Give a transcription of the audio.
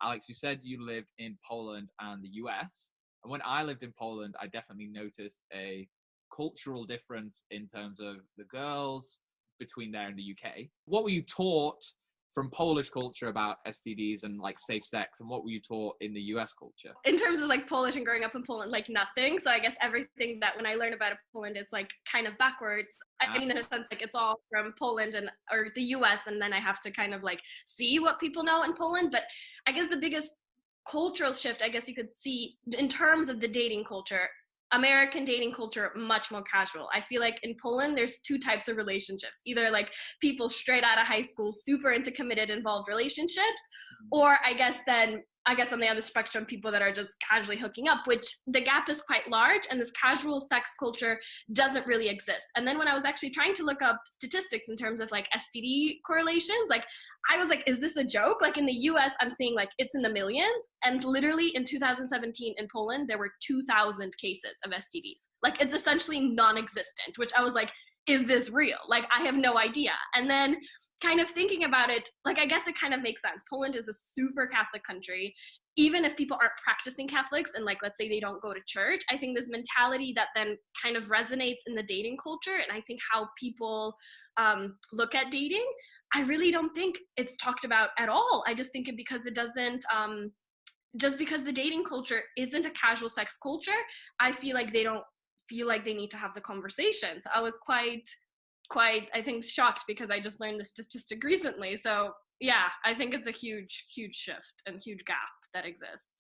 Alex, you said you lived in Poland and the US. And when I lived in Poland, I definitely noticed a cultural difference in terms of the girls between there and the UK. What were you taught from Polish culture about STDs and like safe sex, and what were you taught in the US culture? In terms of like Polish and growing up in Poland, like nothing. So I guess everything that when I learn about Poland, it's like kind of backwards. I mean, in a sense, like it's all from Poland and or the US, and then I have to kind of like see what people know in Poland. But I guess the biggest cultural shift, I guess you could see in terms of the dating culture, American dating culture, much more casual. I feel like in Poland, there's two types of relationships. Either like people straight out of high school, super into committed, involved relationships, or I guess on the other spectrum, people that are just casually hooking up, which the gap is quite large, and this casual sex culture doesn't really exist. And then when I was actually trying to look up statistics in terms of like STD correlations, like I was like, is this a joke? Like in the US, I'm seeing like it's in the millions, and literally in 2017 in Poland, there were 2,000 cases of STDs. Like it's essentially non-existent, which I was like, is this real? Like I have no idea. And then kind of thinking about it, like I guess it kind of makes sense. Poland is a super Catholic country. Even if people aren't practicing Catholics and like let's say they don't go to church, I think this mentality that then kind of resonates in the dating culture, and I think how people look at dating, I really don't think it's talked about at all. I just think it because it doesn't just because the dating culture isn't a casual sex culture, I feel like they don't feel like they need to have the conversation. So I was quite I think shocked because I just learned this statistic recently. So yeah, I think it's a huge shift and huge gap that exists.